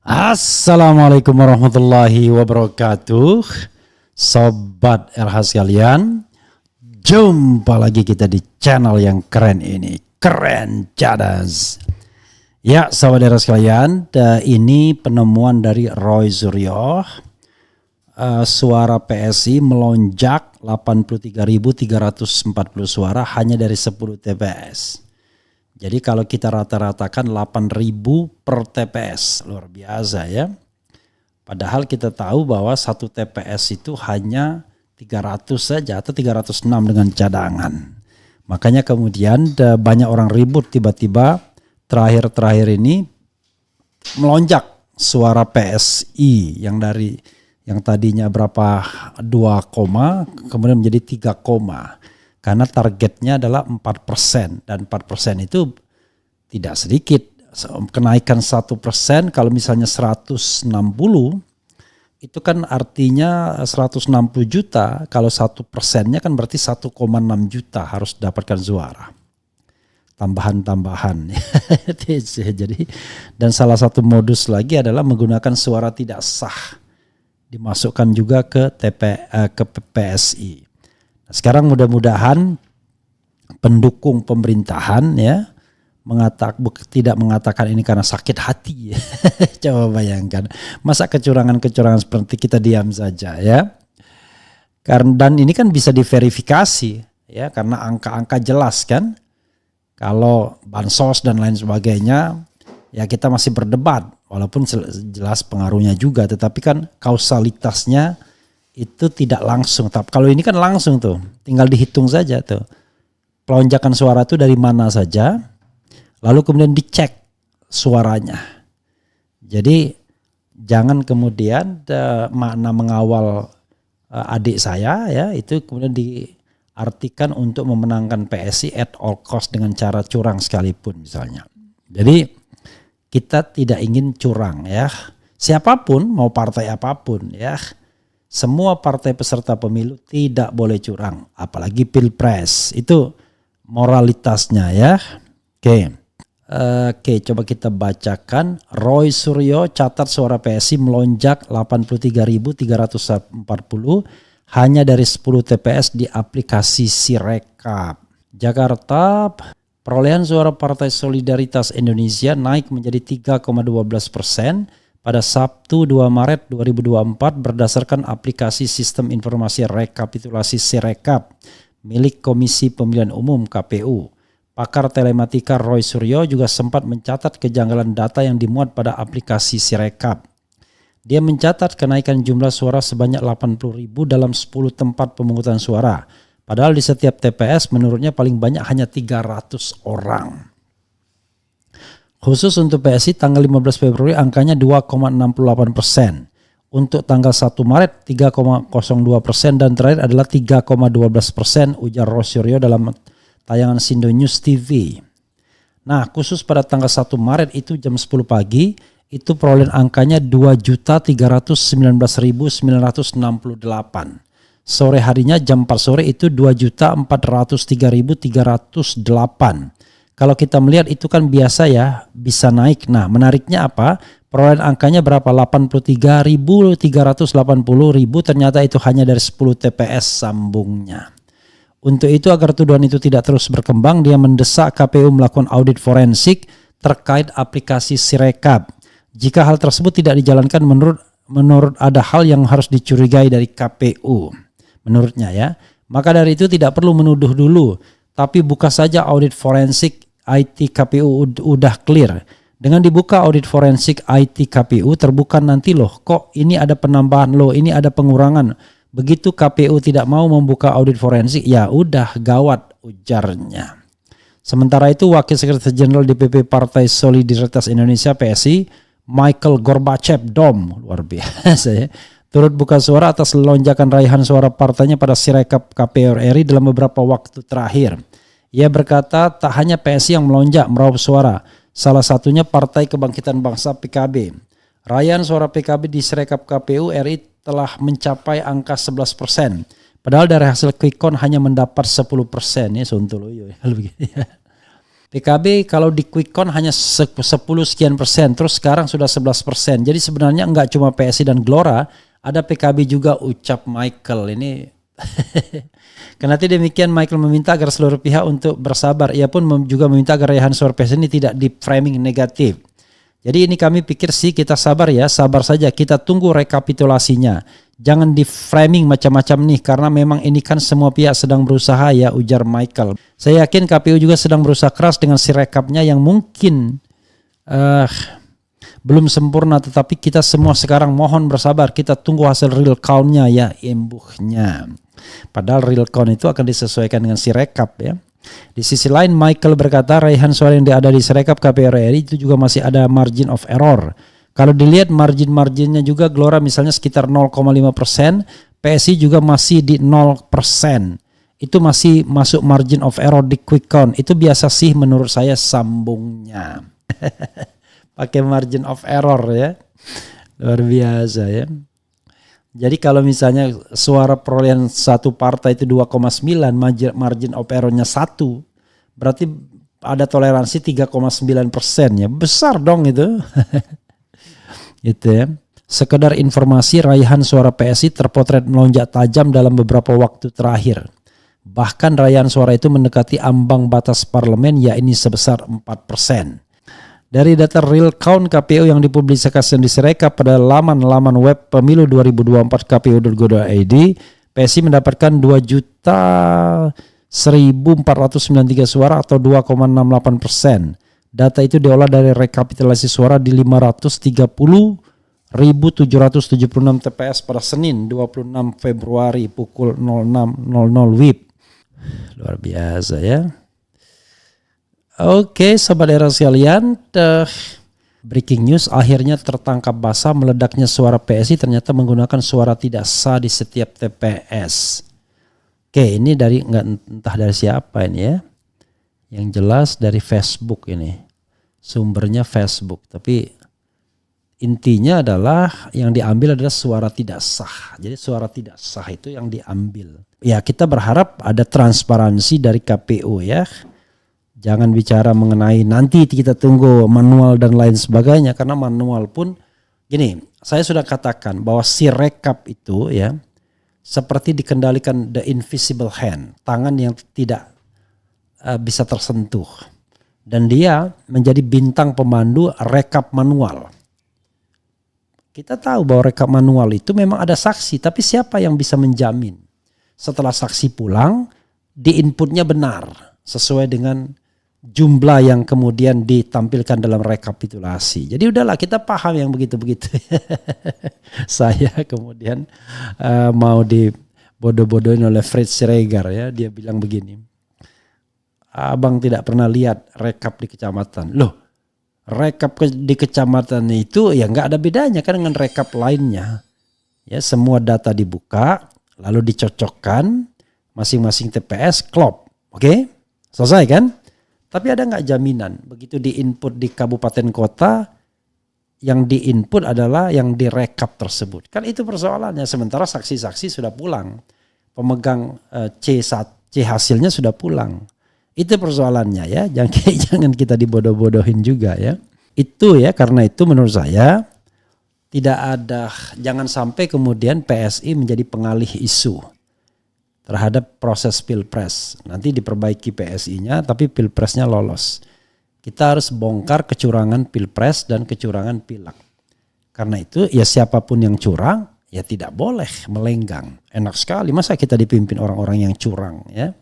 Assalamualaikum warahmatullahi wabarakatuh. Sobat RH sekalian, jumpa lagi kita di channel yang keren ini, Keren Cadas. Ya sobat RH sekalian, ini penemuan dari Roy Suryo. Suara PSI melonjak 83.340 suara hanya dari 10 TPS. Jadi kalau kita rata-ratakan 8.000 per TPS, luar biasa ya. Padahal kita tahu bahwa satu TPS itu hanya 300 saja atau 306 dengan cadangan. Makanya kemudian banyak orang ribut tiba-tiba terakhir ini melonjak suara PSI yang tadinya berapa 2, kemudian menjadi 3, karena targetnya adalah 4% dan 4% itu tidak sedikit. Kenaikan 1% kalau misalnya 160 itu kan artinya 160 juta, kalau 1%-nya kan berarti 1,6 juta harus dapatkan suara. Tambahan. Jadi dan salah satu modus lagi adalah menggunakan suara tidak sah. Dimasukkan juga ke PSI. Sekarang mudah-mudahan pendukung pemerintahan ya tidak mengatakan ini karena sakit hati. Coba bayangkan, masa kecurangan seperti kita diam saja ya. Dan ini kan bisa diverifikasi ya, karena angka-angka jelas kan. Kalau bansos dan lain sebagainya ya kita masih berdebat, walaupun jelas pengaruhnya juga, tetapi kan kausalitasnya itu tidak langsung. Tapi kalau ini kan langsung tuh, tinggal dihitung saja tuh. Pelonjakan suara itu dari mana saja, lalu kemudian dicek suaranya. Jadi jangan kemudian makna mengawal adik saya ya, itu kemudian diartikan untuk memenangkan PSI at all cost dengan cara curang sekalipun misalnya. Jadi kita tidak ingin curang ya. Siapapun, mau partai apapun ya. Semua partai peserta pemilu tidak boleh curang, apalagi pilpres. Itu moralitasnya ya. Oke, coba kita bacakan. Roy Suryo catat suara PSI melonjak 83.340 hanya dari 10 TPS di aplikasi Sirekap. Jakarta, perolehan suara Partai Solidaritas Indonesia naik menjadi 3,12% pada Sabtu 2 Maret 2024 berdasarkan aplikasi Sistem Informasi Rekapitulasi Sirekap milik Komisi Pemilihan Umum KPU. Pakar telematika Roy Suryo juga sempat mencatat kejanggalan data yang dimuat pada aplikasi Sirekap. Dia mencatat kenaikan jumlah suara sebanyak 80.000 dalam 10 tempat pemungutan suara. Padahal di setiap TPS menurutnya paling banyak hanya 300 orang. Khusus untuk PSI tanggal 15 Februari angkanya 2,68%. Untuk tanggal 1 Maret 3,02% dan terakhir adalah 3,12%, ujar Roy Suryo dalam tayangan Sindo News TV. Nah, khusus pada tanggal 1 Maret itu jam 10 pagi itu perolehan angkanya 2.319.968. Sore harinya jam 4 sore itu 2.403.308. Kalau kita melihat itu kan biasa ya, bisa naik. Nah, menariknya apa? Perolehan angkanya berapa? 83.380.000, ternyata itu hanya dari 10 TPS sambungnya. Untuk itu agar tuduhan itu tidak terus berkembang, dia mendesak KPU melakukan audit forensik terkait aplikasi Sirekap. Jika hal tersebut tidak dijalankan menurut ada hal yang harus dicurigai dari KPU. Menurutnya ya. Maka dari itu tidak perlu menuduh dulu, tapi buka saja audit forensik IT KPU udah clear. Dengan dibuka audit forensik IT KPU terbuka nanti loh, kok ini ada penambahan loh, ini ada pengurangan. Begitu KPU tidak mau membuka audit forensik, ya udah gawat, ujarnya. Sementara itu Wakil Sekretaris Jenderal DPP Partai Solidaritas Indonesia PSI, Michael Gorbachev DOM, luar biasa ya, turut buka suara atas lonjakan raihan suara partainya pada Sirekap KPU RI dalam beberapa waktu terakhir. Ia berkata tak hanya PSI yang melonjak meraup suara, salah satunya Partai Kebangkitan Bangsa PKB. Raihan suara PKB di Sirekap KPU RI telah mencapai angka 11%. Padahal dari hasil quick count hanya mendapat 10% ya, sontoloyo ya. PKB kalau di quick count hanya 10 sekian persen, terus sekarang sudah 11%. Jadi sebenarnya enggak cuma PSI dan Gelora, ada PKB juga, ucap Michael ini. Kenati demikian, Michael meminta agar seluruh pihak untuk bersabar. Ia pun juga meminta agar raihan suara PSI ini tidak di framing negatif. Jadi ini kami pikir sih kita sabar ya, sabar saja. Kita tunggu rekapitulasinya. Jangan di framing macam-macam nih, karena memang ini kan semua pihak sedang berusaha ya, ujar Michael. Saya yakin KPU juga sedang berusaha keras dengan sirekapnya yang mungkin belum sempurna, tetapi kita semua sekarang mohon bersabar. Kita tunggu hasil real count-nya ya, imbuhnya. Padahal real count itu akan disesuaikan dengan sirekap ya. Di sisi lain, Michael berkata raihan suara yang ada di Sirekap KPU RI itu juga masih ada margin of error. Kalau dilihat marginnya juga, Gelora misalnya sekitar 0,5%, PSI juga masih di 0%. Itu masih masuk margin of error di quick count. Itu biasa sih menurut saya sambungnya. Pakai margin of error ya. Luar biasa ya. Jadi kalau misalnya suara perolehan satu partai itu 2,9, margin of error-nya 1, berarti ada toleransi 3,9% ya. Besar dong itu. Gitu ya. Sekedar informasi, raihan suara PSI terpotret melonjak tajam dalam beberapa waktu terakhir. Bahkan raihan suara itu mendekati ambang batas parlemen, yakni sebesar 4%. Dari data real count KPU yang dipublikasikan di Sirekap pada laman web pemilu 2024 kpu.go.id, PSI mendapatkan 2.1.493 suara atau 2,68%. Data itu diolah dari rekapitulasi suara di 530.776 TPS pada Senin 26 Februari pukul 06.00 WIB. Luar biasa ya. Oke, sobat era sekalian, breaking news, akhirnya tertangkap basah meledaknya suara PSI ternyata menggunakan suara tidak sah di setiap TPS. Oke, ini dari entah dari siapa ini ya. Yang jelas dari Facebook ini. Sumbernya Facebook, tapi intinya adalah yang diambil adalah suara tidak sah. Jadi suara tidak sah itu yang diambil. Ya, kita berharap ada transparansi dari KPU ya. Jangan bicara mengenai nanti kita tunggu manual dan lain sebagainya, karena manual pun gini, saya sudah katakan bahwa Sirekap itu ya seperti dikendalikan the invisible hand, tangan yang tidak bisa tersentuh, dan dia menjadi bintang pemandu rekap manual. Kita tahu bahwa rekap manual itu memang ada saksi, tapi siapa yang bisa menjamin setelah saksi pulang di inputnya benar sesuai dengan jumlah yang kemudian ditampilkan dalam rekapitulasi. Jadi udahlah, kita paham yang begitu-begitu. Saya kemudian mau dibodoh-bodohin oleh Fritz Schreger ya. Dia bilang begini, abang tidak pernah lihat rekap di kecamatan. Loh, rekap di kecamatan itu ya nggak ada bedanya kan dengan rekap lainnya. Ya, semua data dibuka, lalu dicocokkan, masing-masing TPS klop. Oke? Selesai kan? Tapi ada nggak jaminan begitu diinput di kabupaten kota, yang diinput adalah yang direkap tersebut. Kan itu persoalannya. Sementara saksi-saksi sudah pulang, pemegang C hasilnya sudah pulang. Itu persoalannya ya. Jangan kita dibodoh-bodohin juga ya. Itu ya, karena itu menurut saya tidak ada, jangan sampai kemudian PSI menjadi pengalih isu terhadap proses pilpres. Nanti diperbaiki PSI-nya tapi pilpresnya lolos. Kita harus bongkar kecurangan pilpres dan kecurangan pileg. Karena itu ya siapapun yang curang ya tidak boleh melenggang. Enak sekali masa kita dipimpin orang-orang yang curang ya.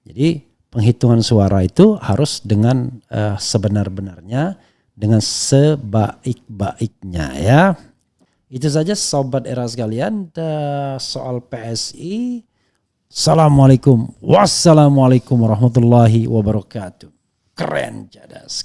Jadi penghitungan suara itu harus dengan sebenar-benarnya, dengan sebaik-baiknya ya. Itu saja sobat era sekalian soal PSI. Assalamualaikum warahmatullahi wabarakatuh. Keren cadas.